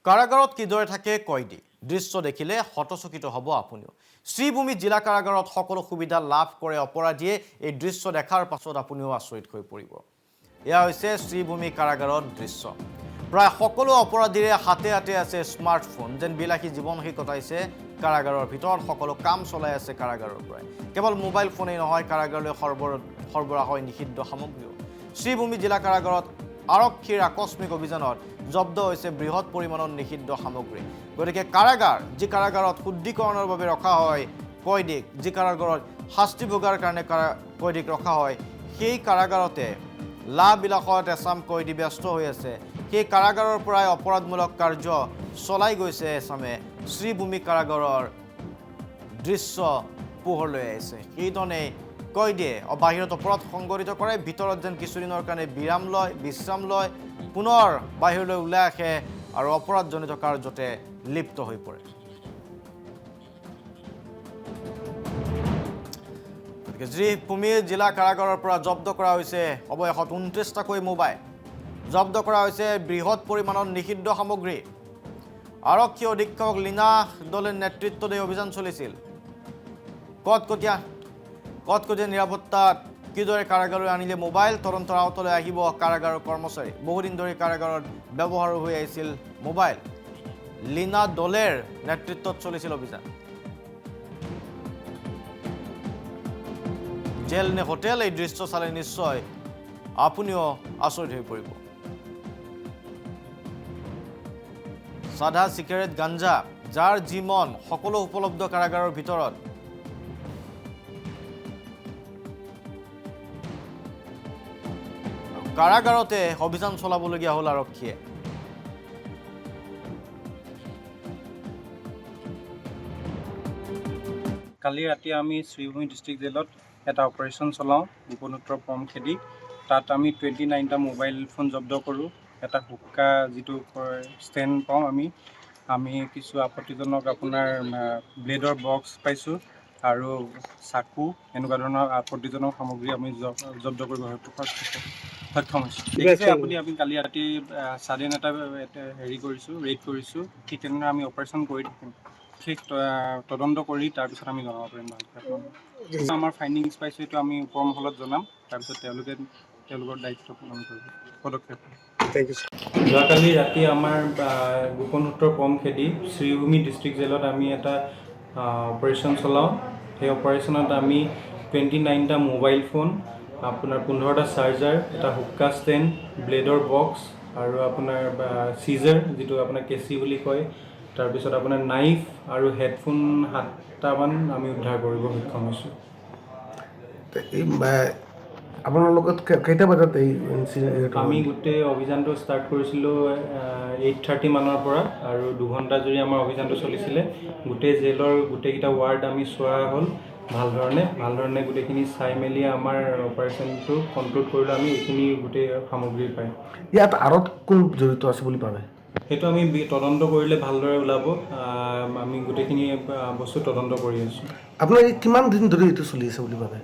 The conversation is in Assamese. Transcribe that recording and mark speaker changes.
Speaker 1: কাৰাগাৰত কিদৰে থাকে কয়দী দৃশ্য দেখিলে হতচকিত হ'ব আপুনিও শ্ৰীভূমি জিলা কাৰাগাৰত সকলো সুবিধা লাভ কৰে অপৰাধীয়ে এই দৃশ্য দেখাৰ পাছত আপুনিও আচৰিত হৈ পৰিব এয়া হৈছে শ্ৰীভূমি কাৰাগাৰৰ দৃশ্য প্ৰায় সকলো অপৰাধীৰে হাতে হাতে আছে স্মাৰ্টফোন যেন বিলাসী জীৱন সি কটাইছে কাৰাগাৰৰ ভিতৰত সকলো কাম চলাই আছে কাৰাগাৰৰ পৰাই কেৱল মোবাইল ফোনেই নহয় কাৰাগাৰলৈ সৰবৰাহ হয় নিষিদ্ধ সামগ্ৰীও শ্ৰীভূমি জিলা কাৰাগাৰত আৰক্ষীৰ আকস্মিক অভিযানত জব্দ হৈছে বৃহৎ পৰিমাণৰ নিষিদ্ধ সামগ্ৰী গতিকে কাৰাগাৰ যি কাৰাগাৰত শুদ্ধিকৰণৰ বাবে ৰখা হয় কয়দীক যি কাৰাগাৰত শাস্তি ভোগাৰ কাৰণে কয়দীক ৰখা হয় সেই কাৰাগাৰতে লাবিলাসত এছাম কয়দী ব্যস্ত হৈ আছে সেই কাৰাগাৰৰ পৰাই অপৰাধমূলক কাৰ্য চলাই গৈছে এছামে শ্ৰীভূমি কাৰাগাৰৰ দৃশ্য পোহৰলৈ আহিছে সেইধৰণে কয়দীয়ে বাহিৰত অপৰাধ সংঘটিত কৰে ভিতৰত যেন কিছুদিনৰ কাৰণে বিশ্ৰাম লয় পুনৰ বাহিৰলৈ ওলাই আহে আৰু অপৰাধজনিত কাৰ্যতে লিপ্ত হৈ পৰে শ্ৰীভূমি জিলা কাৰাগাৰৰ পৰা জব্দ কৰা হৈছে অৱশেষত ২৯টাকৈ মোবাইল জব্দ কৰা হৈছে বৃহৎ পৰিমাণৰ নিষিদ্ধ সামগ্ৰী আৰক্ষী অধীক্ষক লীনা দলেৰ নেতৃত্বত এই অভিযান চলিছিল কটকটীয়া নিৰাপত্তাত কিদৰে কাৰাগাৰলৈ আনিলে মোবাইল তদন্তৰ আওতালৈ আহিব কাৰাগাৰৰ কৰ্মচাৰী বহুদিন ধৰি কাৰাগাৰত ব্যৱহাৰ হৈ আহিছিল মোবাইল লীনা দলেৰ নেতৃত্বত চলিছিল অভিযান জেল নে হোটেল এই দৃশ্য চালে নিশ্চয় আপুনিও আচৰিত হৈ পৰিব সাদা চিগাৰেট গাঞ্জা যাৰ যি মন সকলো উপলব্ধ কাৰাগাৰৰ ভিতৰত কাৰাগাৰতে অভিযান চলাবলগীয়া হ'ল আৰক্ষীয়ে
Speaker 2: কালি ৰাতি আমি শ্ৰীভূমি ডিষ্ট্ৰিক্ট জেলত এটা অপাৰেশ্যন চলাওঁ গোপনোত্তৰ পম খেদি তাত আমি 29টা মোবাইল ফোন জব্দ কৰোঁ এটা হুক্কা যিটো ষ্টেণ্ড পাওঁ আমি কিছু আপত্তিজনক আপোনাৰ ব্লেডৰ বক্স পাইছোঁ আৰু চাকু এনেকুৱা ধৰণৰ আপত্তিজনক সামগ্ৰী আমি জব্দ কৰিব সক্ষম হৈছোঁ দেখিছে আপুনি কালি ৰাতি 9:30 ৰেড কৰিছোঁ ঠিক তেনেদৰে আমি অপাৰেশ্যন কৰি থাকিম ঠিক তদন্ত কৰি তাৰপিছত আমি জনাব পাৰিম ভালকৈ আমাৰ ফাইণ্ডিংছ পাইছোঁ এইটো আমি ওপৰ মহলত জনাম তাৰপিছত তেওঁলোকৰ দায়িত্ব পালন কৰিব পদক্ষেপ যোৱাকালি ৰাতি আমাৰ গোপনোত্তৰ পম খেদি শ্ৰীভূমি ডিষ্ট্ৰিক্ট জেলত আমি এটা অপাৰেশ্যন চলাওঁ সেই অপাৰেশ্যনত আমি 29টা মোবাইল ফোন আপোনাৰ 15টা চাৰ্জাৰ এটা হুক্কা ষ্টেণ্ড ব্লেডৰ বক্স আৰু আপোনাৰ চিজাৰ যিটো আপোনাৰ কেঁচি বুলি কয় তাৰপিছত আপোনাৰ নাইফ আৰু হেডফোন 7টামান আমি উদ্ধাৰ কৰিব সক্ষম হৈছোঁ
Speaker 3: আপোনাৰ লগত কেইটা বজাত এই
Speaker 2: আমি গোটেই অভিযানটো ষ্টাৰ্ট কৰিছিলোঁ 8:30 মানৰ পৰা আৰু 2 ঘণ্টা জুৰি আমাৰ অভিযানটো চলিছিলে গোটেই জেলৰ গোটেইকেইটা ৱাৰ্ড আমি চোৱা হ'ল ভাল ধৰণে গোটেইখিনি চাই মেলি আমাৰ অপাৰেশ্যনটো কনক্লুড কৰিলোঁ আমি এইখিনি গোটেই সামগ্ৰী পাই
Speaker 3: ইয়াত আৰত কোন জড়িত আছে বুলি ভাবে
Speaker 2: সেইটো আমি তদন্ত কৰিলে ভালদৰে ওলাব আমি গোটেইখিনি বস্তু তদন্ত কৰি আছোঁ
Speaker 3: আপোনাৰ কিমান দিন ধৰি এইটো চলি আছে বুলি ভাবে